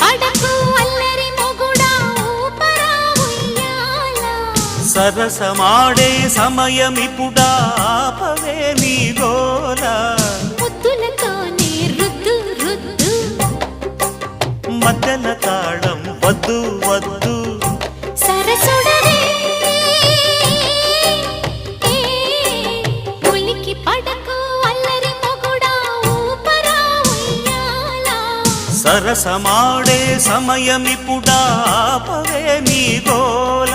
పడకు అల్లరి మొగుడా ఊపరా ఉయ్యాల సరసమాడే సమయమిపుడా ఆపవే నీ గోల ముద్దులతోనే రుద్దు రుద్దు మధ్యల తాళం వద్దు వద్దు సరసుడవే పులికి పడకు అల్లరి మొగుడా ఊపరా ఉయ్యాల సరసమాడే సమయమిపుడా ఆపవే నీ గోల